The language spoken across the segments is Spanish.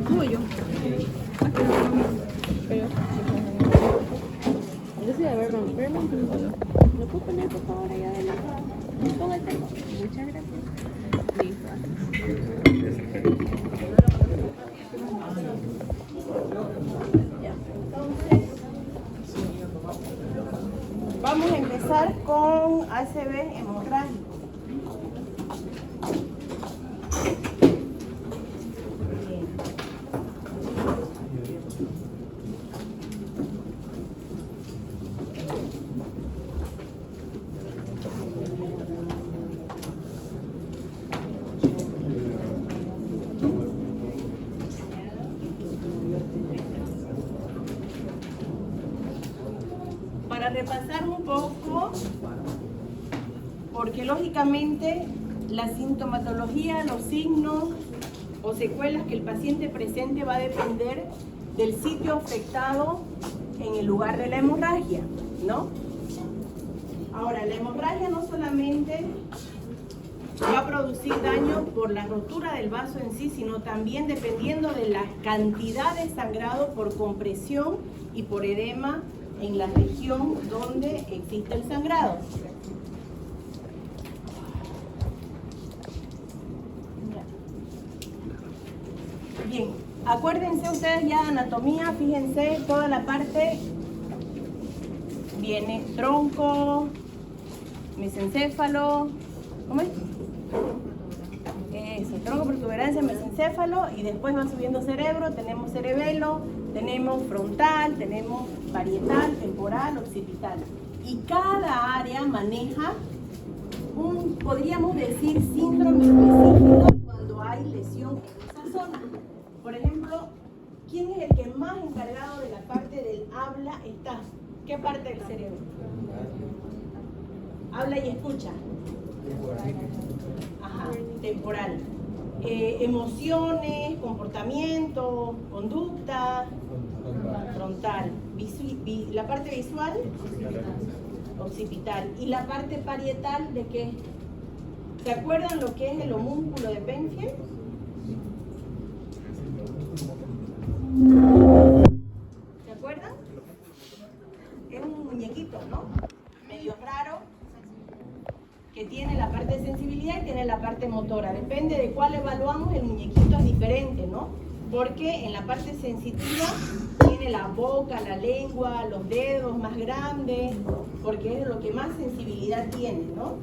tuyo. Pero, yo soy de Vermont. Vermont, ¿lo puedo poner por favor allá adelante? Ponga el termo. Muchas gracias. Listo. Ya. Entonces, vamos a empezar con ACV hemorrágico. Para repasar un poco, porque lógicamente la sintomatología, los signos o secuelas que el paciente presente va a depender del sitio afectado en el lugar de la hemorragia, ¿no? Ahora, la hemorragia no solamente va a producir daño por la rotura del vaso en sí, sino también dependiendo de la cantidad de sangrado por compresión y por edema en la región donde existe el sangrado. Bien, acuérdense ustedes ya de anatomía, fíjense, toda la parte viene tronco, mesencéfalo, ¿cómo es? Eso, tronco, protuberancia, mesencéfalo, y después va subiendo cerebro, tenemos cerebelo, tenemos frontal, tenemos parietal, temporal, occipital. Y cada área maneja un, podríamos decir, síndrome específico cuando hay lesión en esa zona. Por ejemplo, ¿quién es el que más encargado de la parte del habla está? ¿Qué parte del cerebro? Habla y escucha. Ajá, temporal. Emociones, comportamiento, conducta, frontal. La parte visual, occipital. ¿Y la parte parietal de qué? ¿Se acuerdan lo que es el homúnculo de Penfield? ¿Se acuerdan? Es un muñequito, ¿no? Medio raro, que tiene la parte de sensibilidad y tiene la parte motora. Depende de cuál evaluamos, el muñequito es diferente, ¿no? Porque en la parte sensitiva tiene la boca, la lengua, los dedos más grandes, porque es lo que más sensibilidad tiene, ¿no?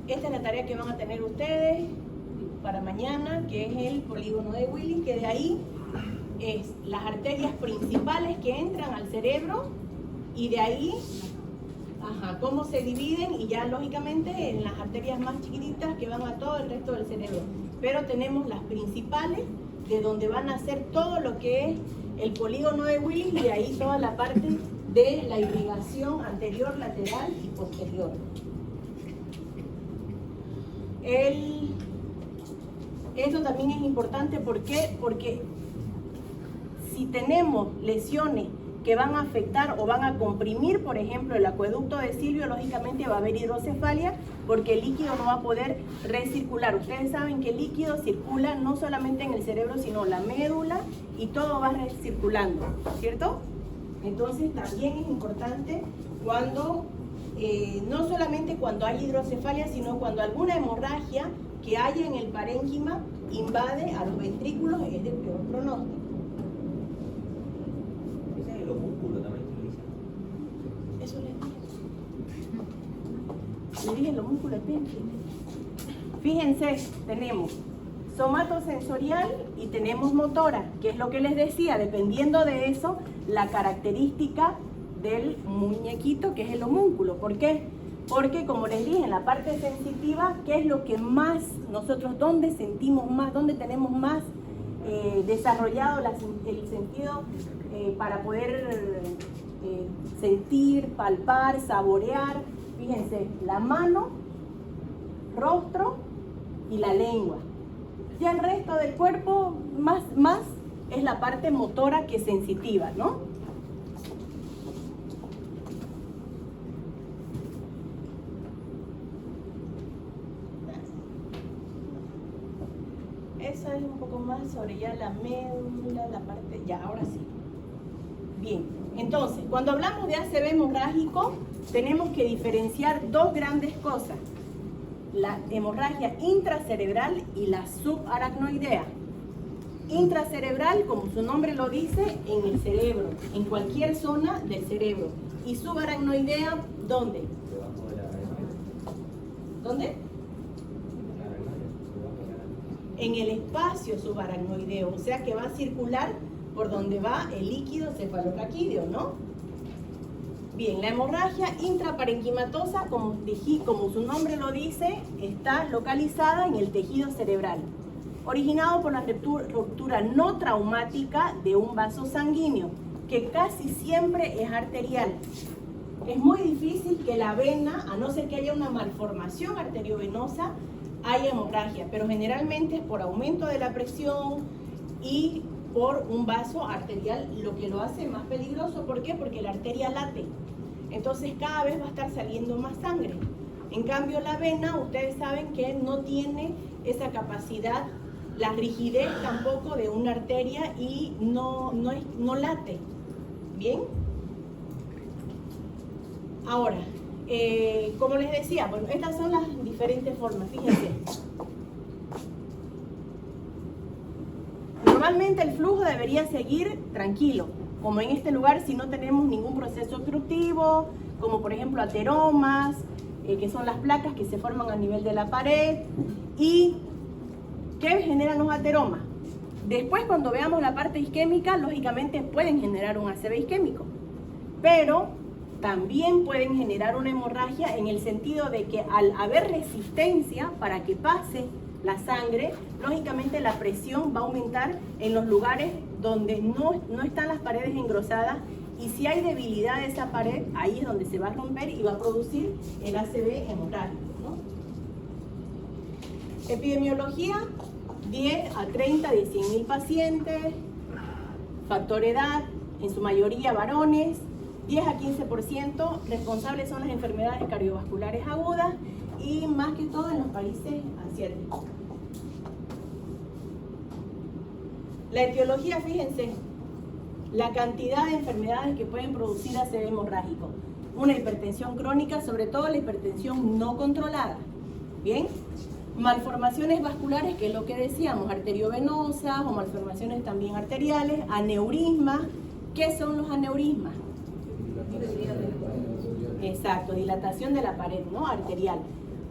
Esta es la tarea que van a tener ustedes para mañana, que es el polígono de Willis, que de ahí es las arterias principales que entran al cerebro y de ahí, cómo se dividen, y ya lógicamente en las arterias más chiquititas que van a todo el resto del cerebro. Pero tenemos las principales, de donde van a hacer todo lo que es el polígono de Willis, y de ahí toda la parte de la irrigación anterior, lateral y posterior. Esto también es importante, ¿por qué? Porque si tenemos lesiones que van a afectar o van a comprimir, por ejemplo, el acueducto de Silvio, lógicamente va a haber hidrocefalia porque el líquido no va a poder recircular. Ustedes saben que el líquido circula no solamente en el cerebro, sino la médula, y todo va recirculando, ¿cierto? Entonces también es importante cuando, no solamente cuando hay hidrocefalia, sino cuando alguna hemorragia que haya en el parénquima invade a los ventrículos, es de peor pronóstico. Eso le dije el homúnculo de Penfield. Fíjense, tenemos somatosensorial y tenemos motora, que es lo que les decía, dependiendo de eso, la característica del muñequito, que es el homúnculo. ¿Por qué? Porque, como les dije, en la parte sensitiva, ¿qué es lo que más nosotros, dónde sentimos más, dónde tenemos más desarrollado el sentido para poder sentir, palpar, saborear? Fíjense, la mano, rostro y la lengua. Y el resto del cuerpo más es la parte motora que sensitiva, ¿no? Eso es un poco más sobre ya la médula, la parte, ya, ahora sí. Bien, entonces, cuando hablamos de ACV hemorrágico, tenemos que diferenciar dos grandes cosas: la hemorragia intracerebral y la subaracnoidea. Intracerebral, como su nombre lo dice, en el cerebro, en cualquier zona del cerebro. Y subaracnoidea, ¿dónde? ¿Dónde? En el espacio subaracnoideo, o sea que va a circular por donde va el líquido cefaloraquídeo, ¿no? Bien, la hemorragia intraparenquimatosa, como su nombre lo dice, está localizada en el tejido cerebral, originado por la ruptura no traumática de un vaso sanguíneo, que casi siempre es arterial. Es muy difícil que la vena, a no ser que haya una malformación arteriovenosa, haya hemorragia, pero generalmente es por aumento de la presión y por un vaso arterial, lo que lo hace más peligroso. ¿Por qué? Porque la arteria late, entonces cada vez va a estar saliendo más sangre. En cambio la vena, ustedes saben que no tiene esa capacidad, la rigidez tampoco de una arteria, y no late. ¿Bien? Ahora, como les decía, bueno, estas son las diferentes formas, fíjense. Normalmente el flujo debería seguir tranquilo, como en este lugar, si no tenemos ningún proceso obstructivo, como por ejemplo ateromas, que son las placas que se forman a nivel de la pared. ¿Y qué generan los ateromas? Después, cuando veamos la parte isquémica, lógicamente pueden generar un ACV isquémico, pero también pueden generar una hemorragia, en el sentido de que al haber resistencia para que pase la sangre, lógicamente la presión va a aumentar en los lugares donde no están las paredes engrosadas, y si hay debilidad de esa pared, ahí es donde se va a romper y va a producir el ACV hemorrágico, ¿no? Epidemiología: 10 a 30 de 100.000 pacientes. Factor edad, en su mayoría varones. 10 a 15% responsables son las enfermedades cardiovasculares agudas, y más que todo en los países asiáticos. La etiología, fíjense, la cantidad de enfermedades que pueden producir ACV hemorrágico. Una hipertensión crónica, sobre todo la hipertensión no controlada. Bien, malformaciones vasculares, que es lo que decíamos, arteriovenosas o malformaciones también arteriales. Aneurismas. ¿Qué son los aneurismas? Exacto, dilatación de la pared, ¿no?, arterial.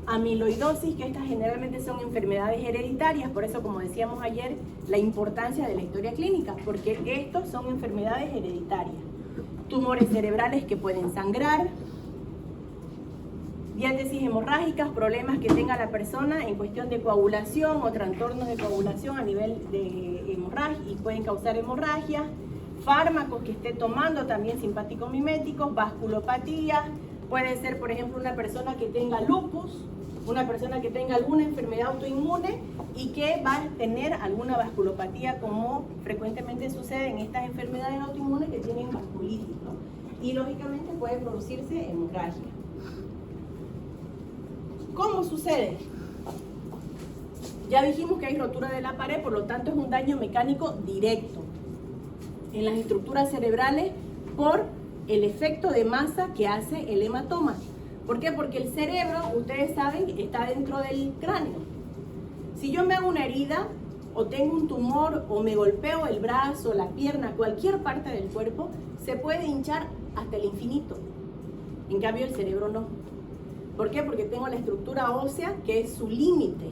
Amiloidosis, que estas generalmente son enfermedades hereditarias, por eso, como decíamos ayer, la importancia de la historia clínica, porque estos son enfermedades hereditarias. Tumores cerebrales que pueden sangrar. Diátesis hemorrágicas, problemas que tenga la persona en cuestión de coagulación o trastornos de coagulación a nivel de hemorragia, y pueden causar hemorragia. Fármacos que esté tomando, también simpático-miméticos. Vasculopatía, puede ser por ejemplo una persona que tenga lupus, una persona que tenga alguna enfermedad autoinmune y que va a tener alguna vasculopatía, como frecuentemente sucede en estas enfermedades autoinmunes que tienen vasculitis, ¿no? Y lógicamente puede producirse hemorragia. ¿Cómo sucede? Ya dijimos que hay rotura de la pared, por lo tanto es un daño mecánico directo en las estructuras cerebrales por el efecto de masa que hace el hematoma. ¿Por qué? Porque el cerebro, ustedes saben, está dentro del cráneo. Si yo me hago una herida, o tengo un tumor, o me golpeo el brazo, la pierna, cualquier parte del cuerpo, se puede hinchar hasta el infinito. En cambio el cerebro no. ¿Por qué? Porque tengo la estructura ósea, que es su límite.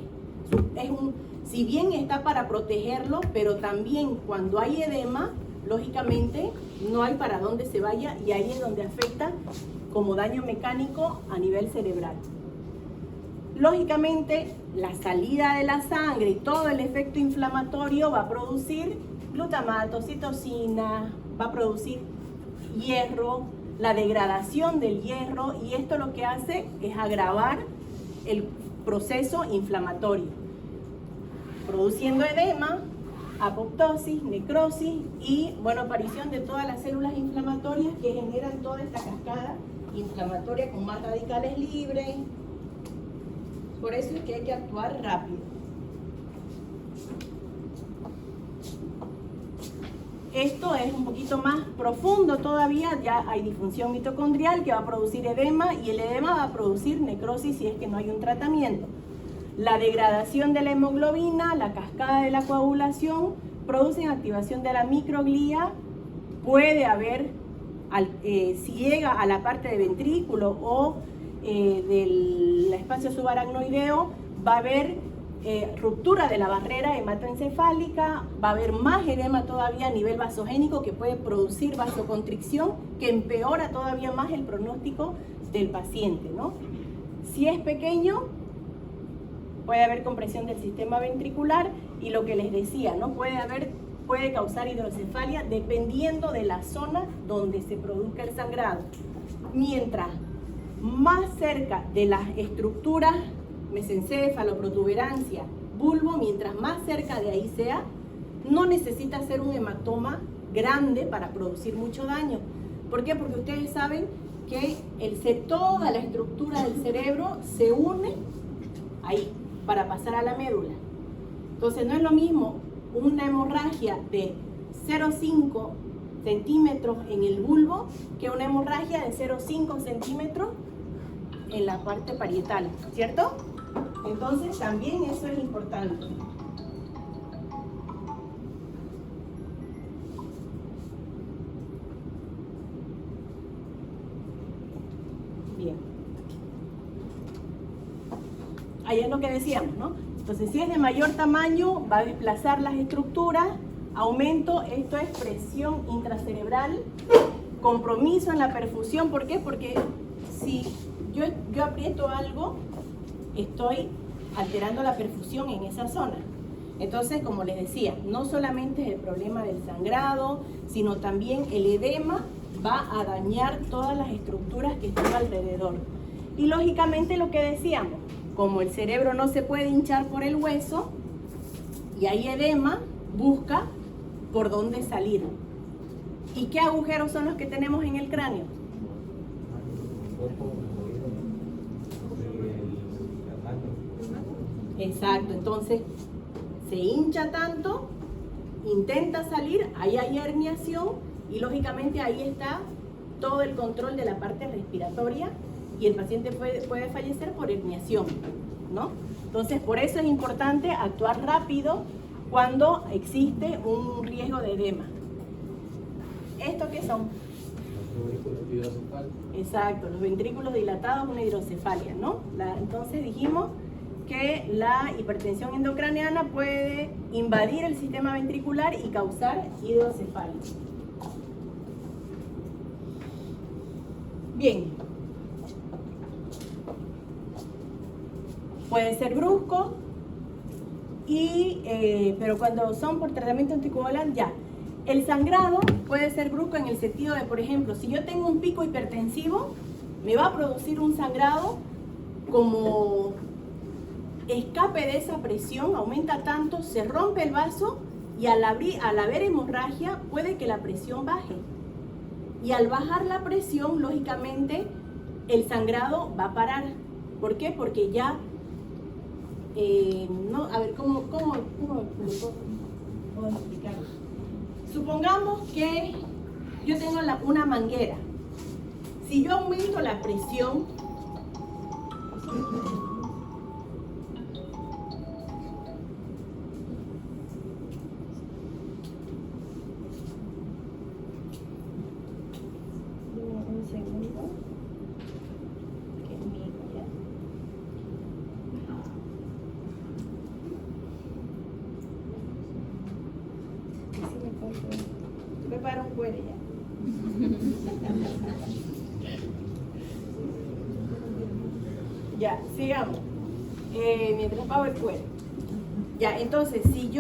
Si bien está para protegerlo, pero también cuando hay edema, lógicamente no hay para dónde se vaya, y ahí es donde afecta como daño mecánico a nivel cerebral. Lógicamente, la salida de la sangre y todo el efecto inflamatorio va a producir glutamato, citocina, va a producir hierro, la degradación del hierro, y esto lo que hace es agravar el proceso inflamatorio, produciendo edema, apoptosis, necrosis y, bueno, aparición de todas las células inflamatorias que generan toda esta cascada inflamatoria con más radicales libres. Por eso es que hay que actuar rápido. Esto es un poquito más profundo todavía, ya hay disfunción mitocondrial que va a producir edema y el edema va a producir necrosis si es que no hay un tratamiento. La degradación de la hemoglobina, la cascada de la coagulación, producen activación de la microglía, puede haber, si llega a la parte de ventrículo o del espacio subaracnoideo, va a haber ruptura de la barrera hematoencefálica, va a haber más edema todavía a nivel vasogénico que puede producir vasoconstricción que empeora todavía más el pronóstico del paciente, ¿no? Si es pequeño, puede haber compresión del sistema ventricular y lo que les decía, ¿no? Puede causar hidrocefalia dependiendo de la zona donde se produzca el sangrado. Mientras más cerca de las estructuras mesencéfalo, protuberancia, bulbo, mientras más cerca de ahí sea, no necesita ser un hematoma grande para producir mucho daño. ¿Por qué? Porque ustedes saben que toda la estructura del cerebro se une ahí para pasar a la médula. Entonces no es lo mismo una hemorragia de 0,5 centímetros en el bulbo que una hemorragia de 0,5 centímetros en la parte parietal, ¿cierto? Entonces también eso es importante. Bien. Ahí es lo que decíamos, ¿no? Entonces si es de mayor tamaño va a desplazar las estructuras, aumento, esto es presión intracerebral, compromiso en la perfusión. ¿Por qué? Porque si yo aprieto algo, estoy alterando la perfusión en esa zona. Entonces, como les decía, no solamente es el problema del sangrado, sino también el edema va a dañar todas las estructuras que están alrededor. Y lógicamente lo que decíamos, como el cerebro no se puede hinchar por el hueso y hay edema, busca por dónde salir. ¿Y qué agujeros son los que tenemos en el cráneo? Exacto, entonces se hincha tanto, intenta salir, ahí hay herniación y lógicamente ahí está todo el control de la parte respiratoria y el paciente puede fallecer por herniación, ¿no? Entonces por eso es importante actuar rápido cuando existe un riesgo de edema. ¿Esto qué son? Exacto, los ventrículos dilatados, una hidrocefalia, ¿no? Entonces dijimos que la hipertensión endocraneana puede invadir el sistema ventricular y causar hidrocefalia. Bien. Puede ser brusco, pero cuando son por tratamiento anticoagulante, ya. El sangrado puede ser brusco en el sentido de, por ejemplo, si yo tengo un pico hipertensivo, me va a producir un sangrado como escape de esa presión, aumenta tanto, se rompe el vaso y al haber hemorragia puede que la presión baje. Y al bajar la presión, lógicamente, el sangrado va a parar. ¿Por qué? Porque ya, a ver, ¿cómo puedo explicarlo? Supongamos que yo tengo una manguera. Si yo aumento la presión, un segundo, prepara un cuero ya. Ya, sigamos. Mientras pago el cuero. Ya, entonces, si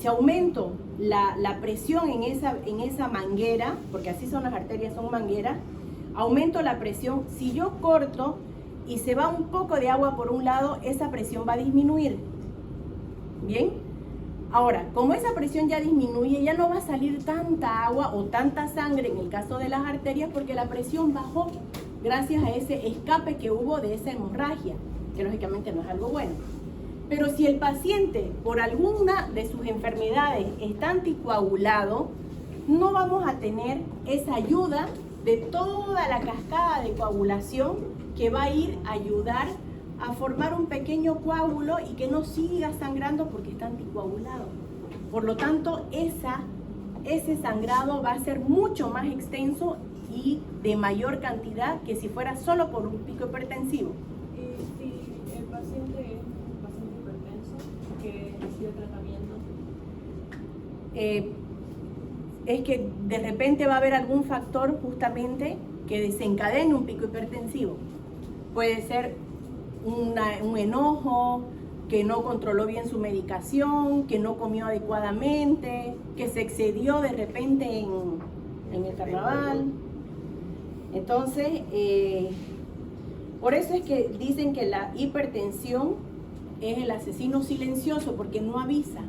aumento la presión en esa manguera, porque así son las arterias, son mangueras, aumento la presión. Si yo corto y se va un poco de agua por un lado, esa presión va a disminuir. ¿Bien? Ahora, como esa presión ya disminuye, ya no va a salir tanta agua o tanta sangre en el caso de las arterias porque la presión bajó gracias a ese escape que hubo de esa hemorragia, que lógicamente no es algo bueno. Pero si el paciente, por alguna de sus enfermedades, está anticoagulado, no vamos a tener esa ayuda de toda la cascada de coagulación que va a ir a ayudar a formar un pequeño coágulo y que no siga sangrando porque está anticoagulado. Por lo tanto, ese sangrado va a ser mucho más extenso y de mayor cantidad que si fuera solo por un pico hipertensivo. Y si el paciente es un paciente hipertenso que recibe tratamiento, es que de repente va a haber algún factor justamente que desencadene un pico hipertensivo. Puede ser un enojo, que no controló bien su medicación, que no comió adecuadamente, que se excedió de repente en el carnaval. Entonces, por eso es que dicen que la hipertensión es el asesino silencioso, porque no avisa.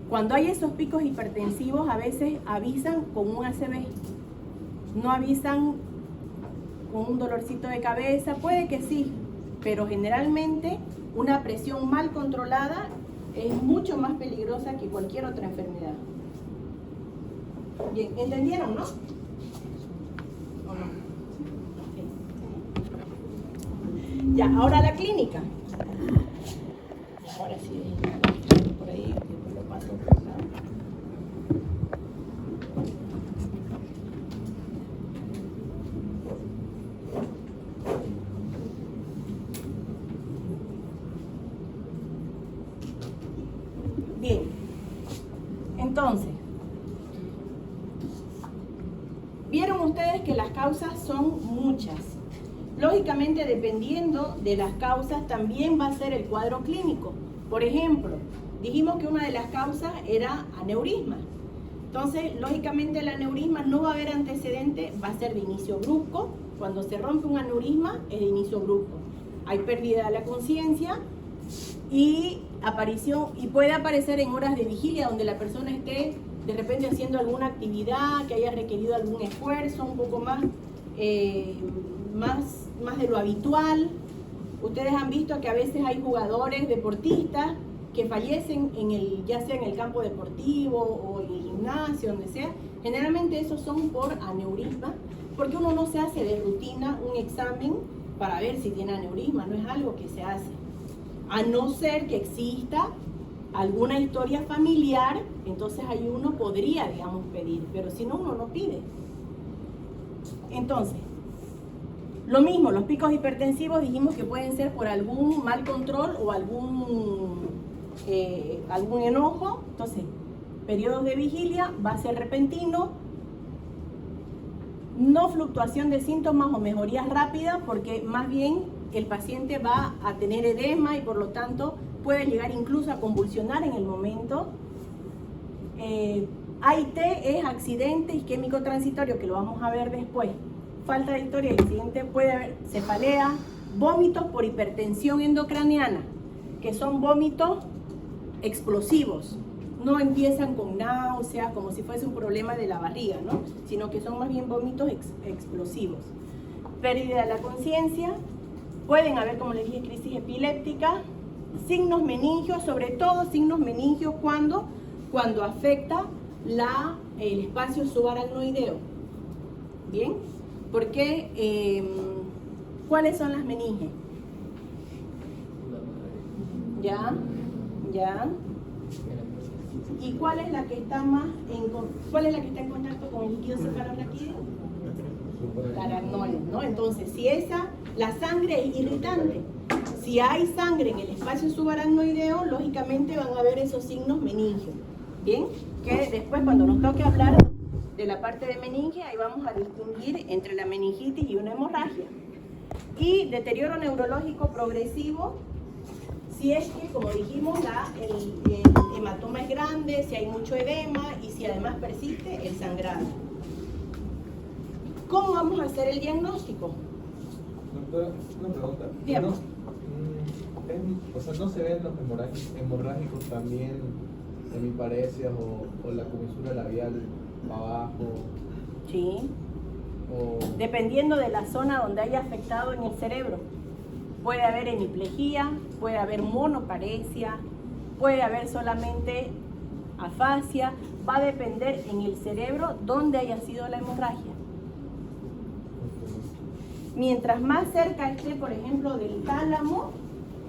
Cuando hay esos picos hipertensivos, a veces avisan con un ACV, no avisan con un dolorcito de cabeza, puede que sí, pero generalmente una presión mal controlada es mucho más peligrosa que cualquier otra enfermedad. Bien, ¿entendieron, no? ¿O no? Ok. Ya, ahora la clínica. Ahora sí, por ahí, después lo paso por acá. Bien, entonces, vieron ustedes que las causas son muchas. Lógicamente, dependiendo de las causas, también va a ser el cuadro clínico. Por ejemplo, dijimos que una de las causas era aneurisma. Entonces, lógicamente, el aneurisma no va a haber antecedente, va a ser de inicio brusco. Cuando se rompe un aneurisma, es de inicio brusco. Hay pérdida de la conciencia y aparición, y puede aparecer en horas de vigilia donde la persona esté de repente haciendo alguna actividad que haya requerido algún esfuerzo un poco más de lo habitual. Ustedes han visto que a veces hay jugadores deportistas que fallecen ya sea en el campo deportivo o en el gimnasio, donde sea. Generalmente esos son por aneurisma, porque uno no se hace de rutina un examen para ver si tiene aneurisma, no es algo que se hace. A no ser que exista alguna historia familiar, entonces ahí uno podría, digamos, pedir, pero si no, uno no pide. Entonces, lo mismo, los picos hipertensivos dijimos que pueden ser por algún mal control o algún enojo. Entonces, periodos de vigilia va a ser repentino, no fluctuación de síntomas o mejorías rápidas, porque más bien el paciente va a tener edema y por lo tanto puede llegar incluso a convulsionar en el momento. AIT es accidente isquémico transitorio, que lo vamos a ver después. Falta de historia y accidente, puede haber cefalea, vómitos por hipertensión endocraniana, que son vómitos explosivos. No empiezan con náuseas, como si fuese un problema de la barriga, ¿no? Sino que son más bien vómitos explosivos. Pérdida de la conciencia, pueden haber, como les dije, crisis epiléptica, signos meningios, sobre todo signos meningios cuando afecta el espacio subaracnoideo. ¿Bien? Porque, ¿cuáles son las meninges? ¿Ya? ¿Y cuál es la que está en contacto con el líquido cefalorraquídeo? La aracnoide, ¿no? Entonces, la sangre es irritante. Si hay sangre en el espacio subaracnoideo, lógicamente van a haber esos signos meningios. ¿Bien? Que después, cuando nos toque hablar de la parte de meninge, ahí vamos a distinguir entre la meningitis y una hemorragia. Y deterioro neurológico progresivo, si es que, como dijimos, el hematoma es grande, si hay mucho edema y si además persiste el sangrado. ¿Cómo vamos a hacer el diagnóstico? Doctora, una pregunta. Bien. ¿No se ven los hemorrágicos también hemiparesias o la comisura labial para abajo? Sí. Dependiendo de la zona donde haya afectado en el cerebro. Puede haber hemiplegia, puede haber monoparesia, puede haber solamente afasia, va a depender en el cerebro dónde haya sido la hemorragia. Mientras más cerca esté, por ejemplo, del tálamo,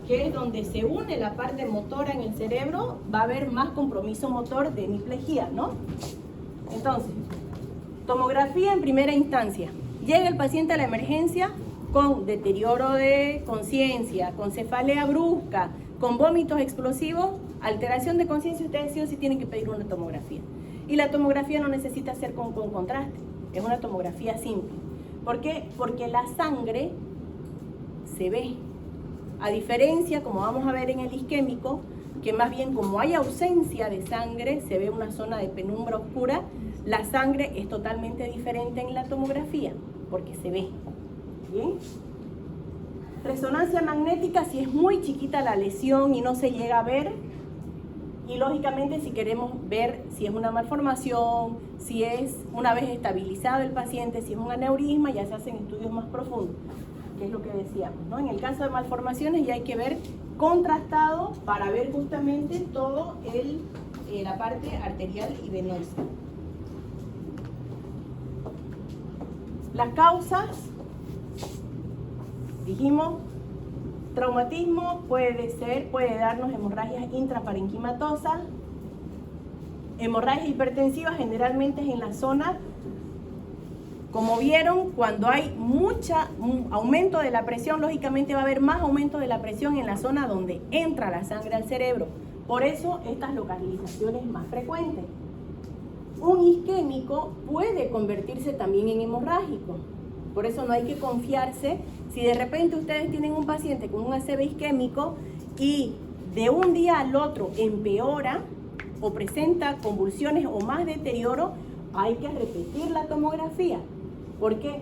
que es donde se une la parte motora en el cerebro, va a haber más compromiso motor de hemiplegia, ¿no? Entonces, tomografía en primera instancia. Llega el paciente a la emergencia con deterioro de conciencia, con cefalea brusca, con vómitos explosivos, alteración de conciencia, ustedes sí o sí tienen que pedir una tomografía. Y la tomografía no necesita ser con contraste, es una tomografía simple. ¿Por qué? Porque la sangre se ve. A diferencia, como vamos a ver en el isquémico, que más bien como hay ausencia de sangre, se ve una zona de penumbra oscura, la sangre es totalmente diferente en la tomografía, porque se ve. ¿Bien? Resonancia magnética, si es muy chiquita la lesión y no se llega a ver, y lógicamente si queremos ver si es una malformación, si es una vez estabilizado el paciente, si es un aneurisma, ya se hacen estudios más profundos, que es lo que decíamos, ¿no? En el caso de malformaciones ya hay que ver contrastado para ver justamente todo la parte arterial y venosa. Las causas, dijimos, traumatismo puede darnos hemorragias intraparenquimatosas, hemorragias hipertensivas generalmente es en la zona, como vieron, cuando hay aumento de la presión, lógicamente va a haber más aumento de la presión en la zona donde entra la sangre al cerebro. Por eso estas localizaciones más frecuentes. Un isquémico puede convertirse también en hemorrágico. Por eso no hay que confiarse. Si de repente ustedes tienen un paciente con un ACV isquémico y de un día al otro empeora o presenta convulsiones o más deterioro, hay que repetir la tomografía. ¿Por qué?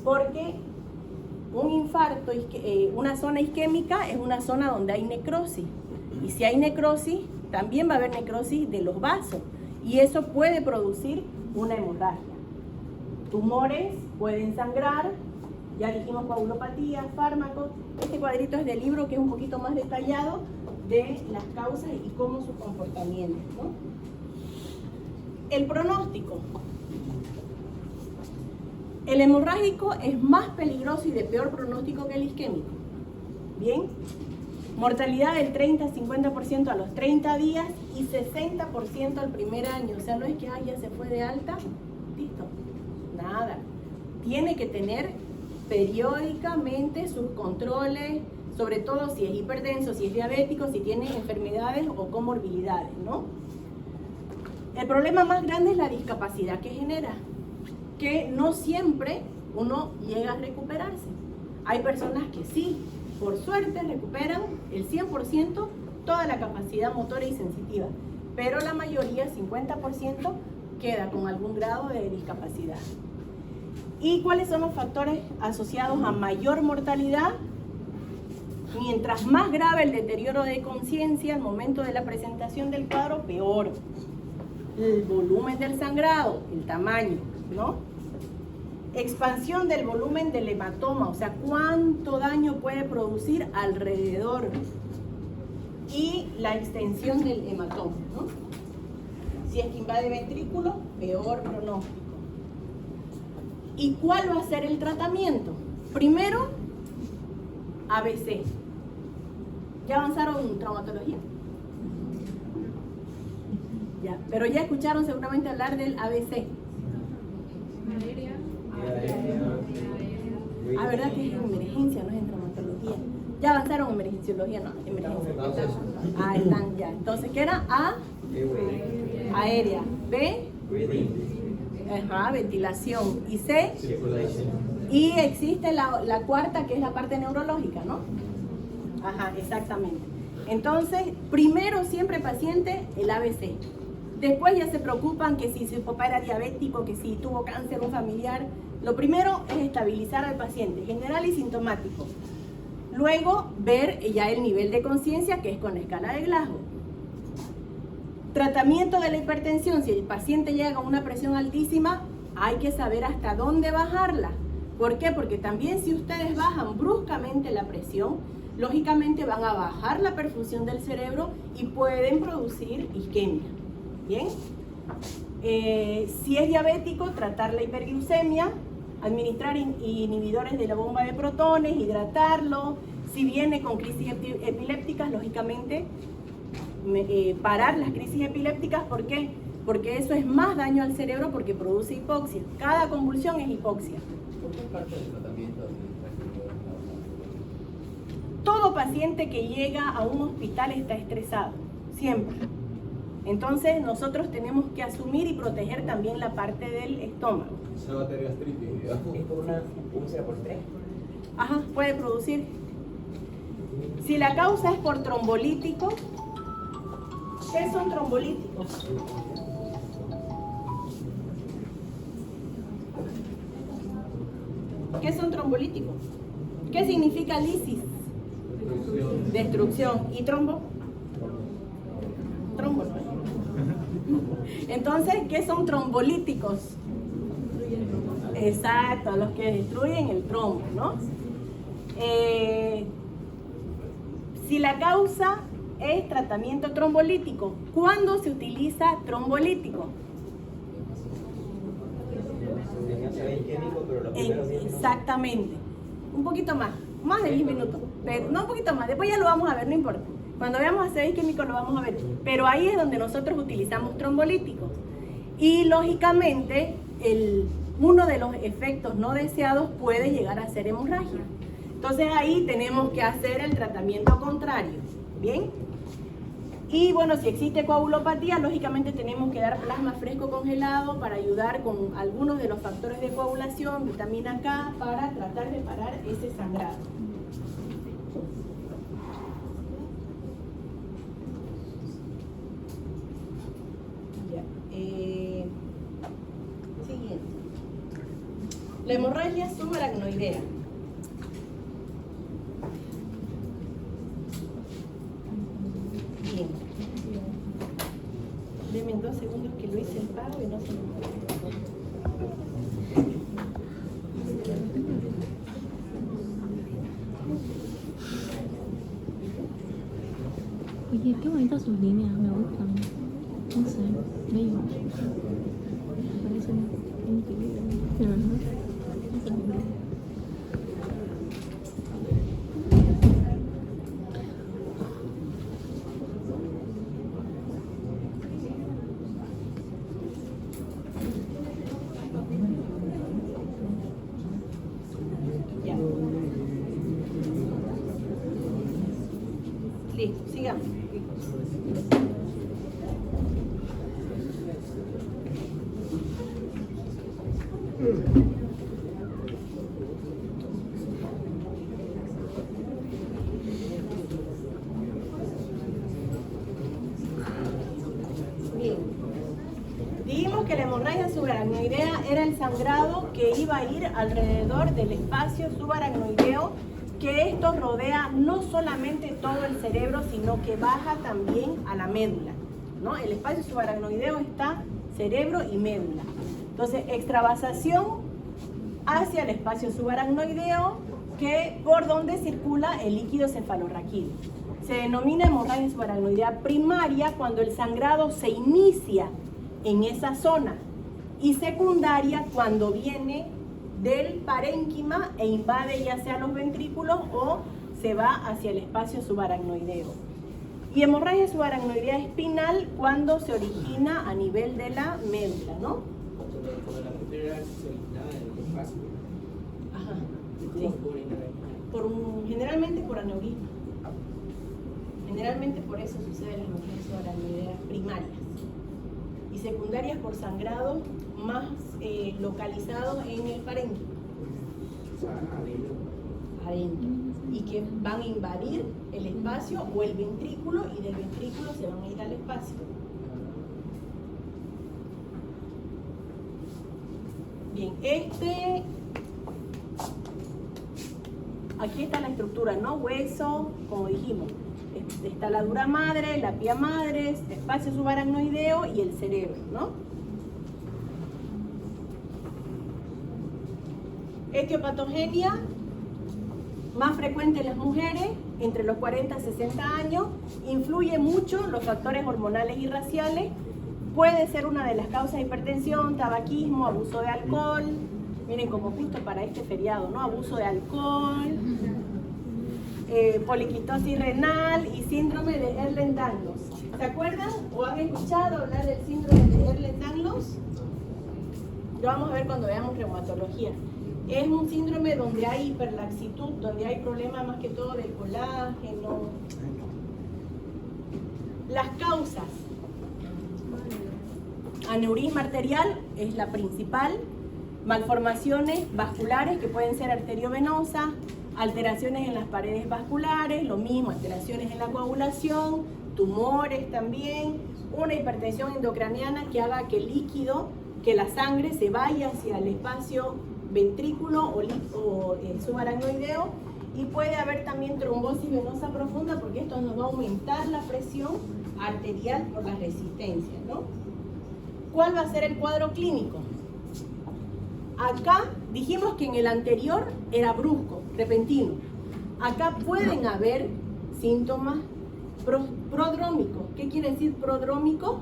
Porque un infarto, una zona isquémica es una zona donde hay necrosis. Y si hay necrosis, también va a haber necrosis de los vasos. Y eso puede producir una hemorragia. Tumores pueden sangrar, ya dijimos coagulopatía, fármacos. Este cuadrito es del libro que es un poquito más detallado de las causas y cómo su comportamiento, ¿no? El pronóstico. El hemorrágico es más peligroso y de peor pronóstico que el isquémico. Bien. Mortalidad del 30-50% a los 30 días y 60% al primer año. O sea, no es que ya se fue de alta, listo, nada. Tiene que tener periódicamente sus controles, sobre todo si es hipertenso, si es diabético, si tiene enfermedades o comorbilidades, ¿no? El problema más grande es la discapacidad que genera, que no siempre uno llega a recuperarse. Hay personas que sí, por suerte recuperan el 100% toda la capacidad motora y sensitiva, pero la mayoría, 50%, queda con algún grado de discapacidad. ¿Y cuáles son los factores asociados a mayor mortalidad? Mientras más grave el deterioro de conciencia al momento de la presentación del cuadro, peor. El volumen del sangrado, el tamaño, ¿no? Expansión del volumen del hematoma, o sea, cuánto daño puede producir alrededor. Y la extensión del hematoma, ¿no? Si es que invade ventrículo, peor pronóstico. ¿Y cuál va a ser el tratamiento? Primero, ABC. ¿Ya avanzaron en traumatología? Ya, pero ya escucharon seguramente hablar del ABC. Ah, ¿verdad que es en emergencia, no es en traumatología? ¿Ya avanzaron en emergenciología? No, emergencia. Ah, están ya. Entonces, ¿qué era? A, aérea. B, ventilación. Y C, y existe la cuarta, que es la parte neurológica, ¿no? Ajá, exactamente. Entonces, primero siempre paciente, el ABC. Después ya se preocupan que si su papá era diabético, que si tuvo cáncer un familiar. Lo primero es estabilizar al paciente, general y sintomático. Luego, ver ya el nivel de conciencia, que es con la escala de Glasgow. Tratamiento de la hipertensión. Si el paciente llega a una presión altísima, hay que saber hasta dónde bajarla. ¿Por qué? Porque también si ustedes bajan bruscamente la presión, lógicamente van a bajar la perfusión del cerebro y pueden producir isquemia. ¿Bien? Si es diabético, tratar la hiperglucemia, administrar inhibidores de la bomba de protones, hidratarlo. Si viene con crisis epilépticas, lógicamente parar las crisis epilépticas. ¿Por qué? Porque eso es más daño al cerebro porque produce hipoxia. Cada convulsión es hipoxia. ¿Por qué parte del tratamiento Todo paciente que llega a un hospital está estresado, siempre. Entonces nosotros tenemos que asumir y proteger también la parte del estómago. Se va a tener gastritis, digamos. ¿Es por una úlcera por estrés? Ajá, puede producir. Si la causa es por trombolítico, ¿qué son trombolíticos? ¿Qué son trombolíticos? ¿Qué significa lisis? Destrucción. ¿Y trombo? Trombo. Entonces, ¿qué son trombolíticos? Exacto, los que destruyen el trombo, ¿no? Si la causa es tratamiento trombolítico, ¿cuándo se utiliza trombolítico? Exactamente. Un poquito más de 10 minutos. Pero, no un poquito más, después ya lo vamos a ver, no importa. Cuando veamos ACV químico lo vamos a ver. Pero ahí es donde nosotros utilizamos trombolíticos. Y lógicamente, uno de los efectos no deseados puede llegar a ser hemorragia. Entonces ahí tenemos que hacer el tratamiento contrario. ¿Bien? Y bueno, si existe coagulopatía, lógicamente tenemos que dar plasma fresco congelado para ayudar con algunos de los factores de coagulación, vitamina K, para tratar de parar ese sangrado. Siguiente. La hemorragia subaracnoidea. Bien. Deme 2 segundos que lo hice el pago y no se me Oye, qué bonitas sus líneas, me gustan. No sé, bello. Me parecen increíbles. De verdad. Eso es bello. Ya. Listo, sigamos. Bien. Dijimos que la hemorragia subaracnoidea era el sangrado que iba a ir alrededor del espacio subaracnoideo, que esto rodea no solamente todo el cerebro, sino que baja también a la médula, ¿no? El espacio subaracnoideo está cerebro y médula. Entonces, extravasación hacia el espacio subaracnoideo, que por donde circula el líquido cefalorraquídeo. Se denomina hemorragia subaracnoidea primaria cuando el sangrado se inicia en esa zona, y secundaria cuando viene del parénquima e invade ya sea los ventrículos o se va hacia el espacio subaracnoideo. Y hemorragia subaracnoidea espinal cuando se origina a nivel de la médula, ¿no? Cuando la arteria se origina en el espacio. Ajá. ¿Cómo se puede originar ahí? Generalmente por aneurisma. Generalmente por eso sucede las hemorragias subaracnoideas primarias. Y secundarias por sangrado más localizados en el parénquima. O sea, Adentro. Y que van a invadir el espacio o el ventrículo, y del ventrículo se van a ir al espacio. Bien, aquí está la estructura, ¿no? Hueso, como dijimos. Está la dura madre, la pía madre, espacio subaracnoideo y el cerebro, ¿no? Etiopatogenia, más frecuente en las mujeres, entre los 40 y 60 años. Influye mucho los factores hormonales y raciales. Puede ser una de las causas de hipertensión, tabaquismo, abuso de alcohol. Miren, como justo para este feriado, ¿no? Abuso de alcohol, poliquistosis renal y síndrome de Ehlers-Danlos. ¿Se acuerdan o han escuchado hablar del síndrome de Ehlers-Danlos? Lo vamos a ver cuando veamos reumatología. Es un síndrome donde hay hiperlaxitud, donde hay problemas más que todo del colágeno. Las causas. Aneurisma arterial es la principal. Malformaciones vasculares que pueden ser arteriovenosas, alteraciones en las paredes vasculares, lo mismo, alteraciones en la coagulación, tumores también, una hipertensión endocraniana que haga que el líquido, que la sangre se vaya hacia el espacio ventrículo o subaracnoideo, y puede haber también trombosis venosa profunda porque esto nos va a aumentar la presión arterial por la resistencia, ¿no? ¿Cuál va a ser el cuadro clínico? Acá dijimos que en el anterior era brusco, repentino. Acá pueden haber síntomas prodrómicos. ¿Qué quiere decir prodrómico?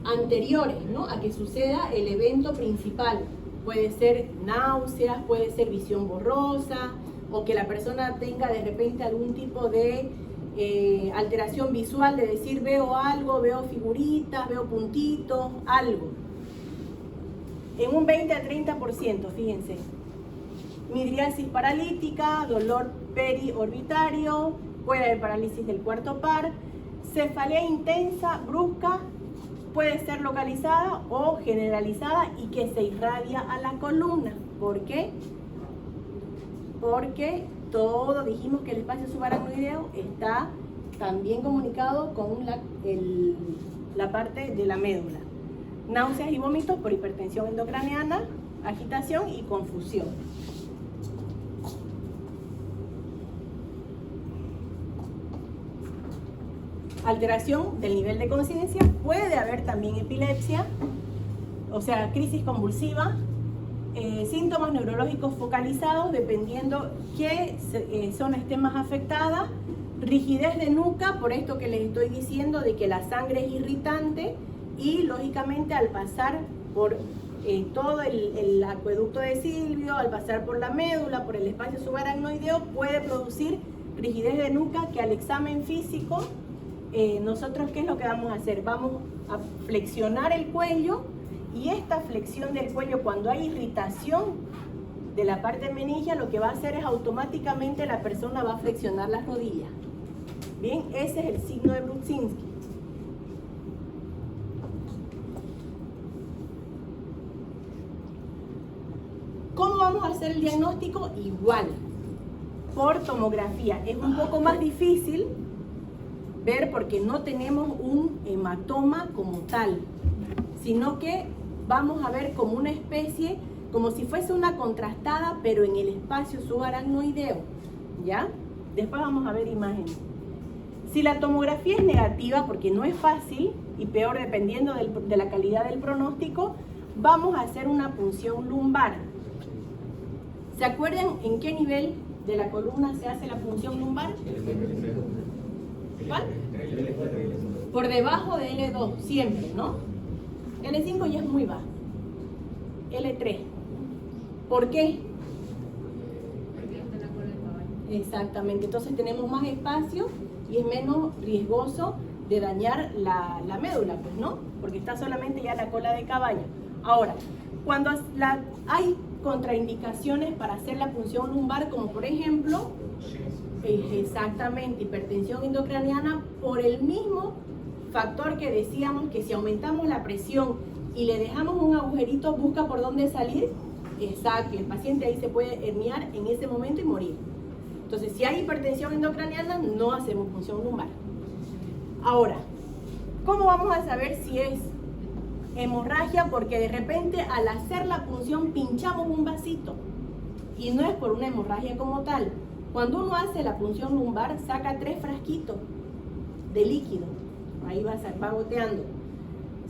Anteriores, ¿no? A que suceda el evento principal. Puede ser náuseas, puede ser visión borrosa, o que la persona tenga de repente algún tipo de alteración visual, de decir veo algo, veo figuritas, veo puntitos, algo. En un 20 a 30%, fíjense. Midriasis paralítica, dolor periorbitario, puede haber parálisis del cuarto par, cefalea intensa, brusca, puede ser localizada o generalizada y que se irradia a la columna. ¿Por qué? Porque todo, dijimos que el espacio subaracnoideo está también comunicado con la parte de la médula. Náuseas y vómitos por hipertensión endocraniana, agitación y confusión. Alteración del nivel de conciencia, puede haber también epilepsia, o sea, crisis convulsiva, síntomas neurológicos focalizados dependiendo qué zona esté más afectada, rigidez de nuca, por esto que les estoy diciendo de que la sangre es irritante y lógicamente al pasar por todo el acueducto de Silvio, al pasar por la médula, por el espacio subaracnoideo, puede producir rigidez de nuca que al examen físico nosotros ¿qué es lo que vamos a hacer? Vamos a flexionar el cuello y esta flexión del cuello cuando hay irritación de la parte meningia lo que va a hacer es automáticamente la persona va a flexionar las rodillas. Bien, ese es el signo de Brudzinski. ¿Cómo vamos a hacer el diagnóstico? Igual, por tomografía. Es un poco más difícil ver porque no tenemos un hematoma como tal, sino que vamos a ver como una especie, como si fuese una contrastada, pero en el espacio subaracnoideo, ¿ya? Después vamos a ver imágenes. Si la tomografía es negativa, porque no es fácil, y peor dependiendo de la calidad del pronóstico, vamos a hacer una punción lumbar. ¿Se acuerdan en qué nivel de la columna se hace la punción lumbar? ¿Cuál? Por debajo de L2, siempre, ¿no? L5 ya es muy bajo. L3. ¿Por qué? Exactamente, entonces tenemos más espacio y es menos riesgoso de dañar la médula, pues, ¿no? Porque está solamente ya la cola de caballo. Ahora, cuando hay contraindicaciones para hacer la punción lumbar, como por ejemplo, exactamente, hipertensión endocraniana, por el mismo factor que decíamos que si aumentamos la presión y le dejamos un agujerito, busca por dónde salir, exacto, el paciente ahí se puede herniar en ese momento y morir. Entonces, si hay hipertensión endocraniana, no hacemos punción lumbar. Ahora, ¿cómo vamos a saber si es hemorragia? Porque de repente al hacer la punción pinchamos un vasito y no es por una hemorragia como tal. Cuando uno hace la punción lumbar, saca 3 frasquitos de líquido, ahí va goteando.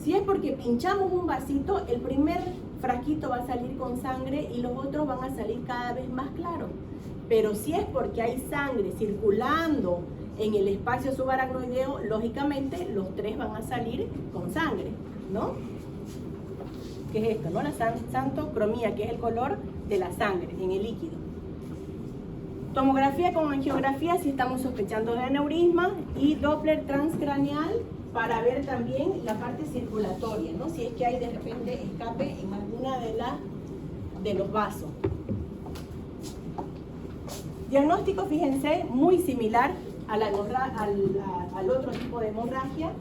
Si es porque pinchamos un vasito, el primer frasquito va a salir con sangre y los otros van a salir cada vez más claros. Pero si es porque hay sangre circulando en el espacio subaracnoideo, lógicamente los 3 van a salir con sangre, ¿no? ¿Qué es esto, no? La xantocromía, que es el color de la sangre en el líquido. Tomografía con angiografía si estamos sospechando de aneurisma, y Doppler transcraneal para ver también la parte circulatoria, ¿no? Si es que hay de repente escape en alguna de los vasos. Diagnóstico, fíjense, muy similar a al otro tipo de hemorragia.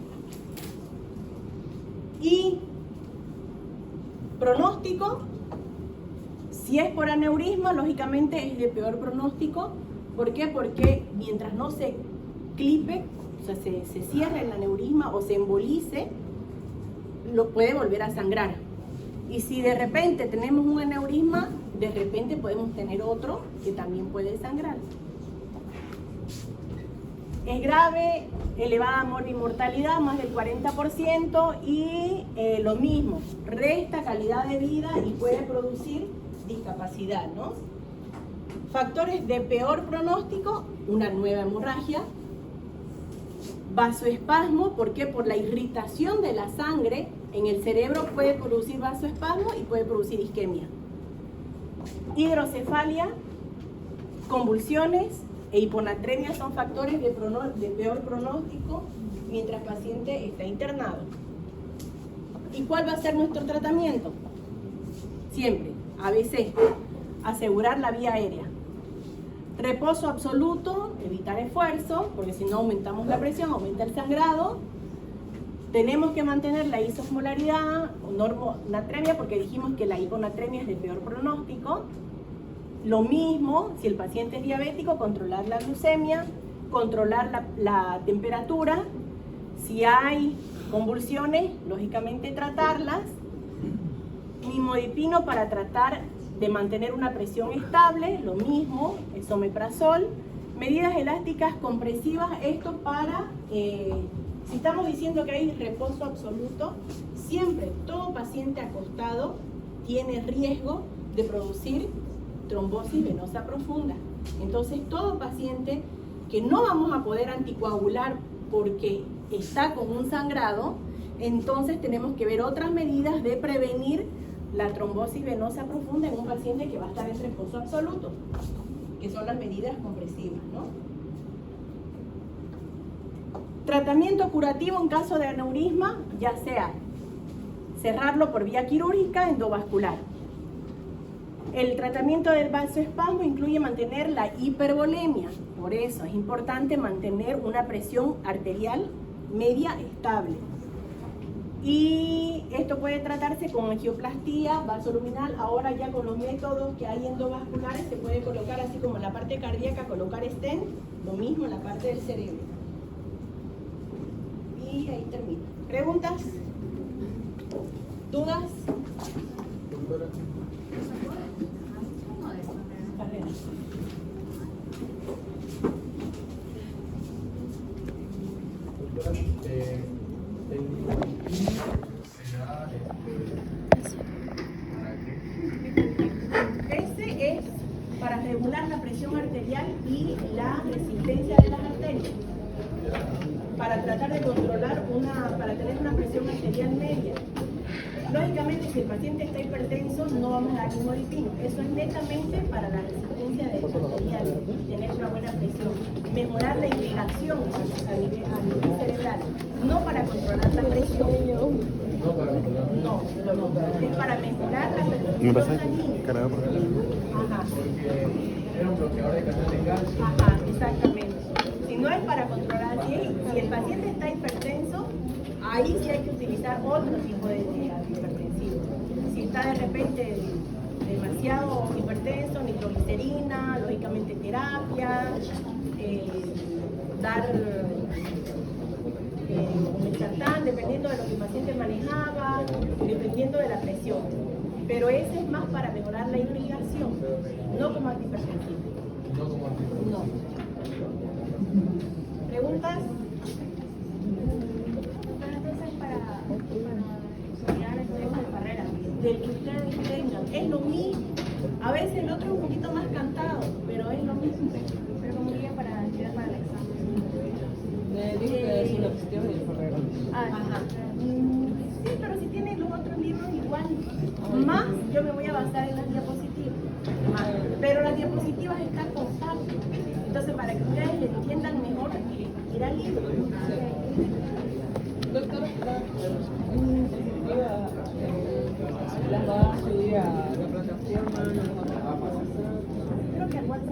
Y pronóstico, si es por aneurisma, lógicamente es de peor pronóstico. ¿Por qué? Porque mientras no se clipe, o sea, se cierre el aneurisma o se embolice, lo puede volver a sangrar. Y si de repente tenemos un aneurisma, de repente podemos tener otro que también puede sangrar. Es grave, elevada morbimortalidad, más del 40%, y lo mismo, resta calidad de vida y puede producir discapacidad, ¿no? Factores de peor pronóstico, una nueva hemorragia, vasoespasmo, ¿por qué? Por la irritación de la sangre en el cerebro puede producir vasoespasmo y puede producir isquemia. Hidrocefalia, convulsiones e hiponatremia son factores de peor pronóstico mientras el paciente está internado. ¿Y cuál va a ser nuestro tratamiento? Siempre, ABC, asegurar la vía aérea. Reposo absoluto, evitar esfuerzo, porque si no aumentamos la presión, aumenta el sangrado. Tenemos que mantener la isosmolaridad o normonatremia, porque dijimos que la hiponatremia es de peor pronóstico. Lo mismo, si el paciente es diabético, controlar la glucemia, controlar la temperatura. Si hay convulsiones, lógicamente tratarlas. Nimodipino para tratar de mantener una presión estable, lo mismo, esomeprazol. Medidas elásticas compresivas, esto para, si estamos diciendo que hay reposo absoluto, siempre todo paciente acostado tiene riesgo de producir trombosis venosa profunda. Entonces, todo paciente que no vamos a poder anticoagular porque está con un sangrado, entonces tenemos que ver otras medidas de prevenir la trombosis venosa profunda en un paciente que va a estar en reposo absoluto, que son las medidas compresivas, ¿no? Tratamiento curativo en caso de aneurisma, ya sea cerrarlo por vía quirúrgica, endovascular. El tratamiento del vasoespasmo incluye mantener la hipervolemia, por eso es importante mantener una presión arterial media estable. Y esto puede tratarse con angioplastía vasoluminal. Ahora ya con los métodos que hay endovasculares se puede colocar, así como en la parte cardíaca, colocar stent, lo mismo en la parte del cerebro. Y ahí termino. ¿Preguntas? ¿Dudas? Ese es para regular la presión arterial y la resistencia de las arterias, para tratar de controlar para tener una presión arterial media. Lógicamente, si el paciente está hipertenso, no vamos a dar nimodipino. Eso es netamente para la resistencia de las arteriales, tener una buena presión, mejorar la irrigación a nivel cerebral, no para controlar la presión. No, es para mejorar la perfusión sanguínea. Ajá. Era un bloqueador de canal de calcio. Ajá, exactamente. Si no es para controlar, si el paciente está hipertenso, ahí sí hay que utilizar otro tipo de antihipertensivo. Si está de repente demasiado hipertenso, nitroglicerina, lógicamente terapia, dar Mesartán, dependiendo de lo que el paciente manejaba, dependiendo de la presión. Pero ese es más para mejorar la irrigación, no como antihipertensivo. No como antihipertensivo. No. ¿Preguntas? Del que ustedes tengan, es lo mismo. A veces el otro es un poquito más cantado, pero es lo mismo. es una cuestión y después regreso. Ajá. Sí, pero si tienen los otros libros igual. Más yo me voy a basar en las diapositivas. Más. Pero las diapositivas están con partes. Entonces, para que ustedes le entiendan mejor, ir al libro. Doctora, las va a subir a la plataforma, Creo que al WhatsApp.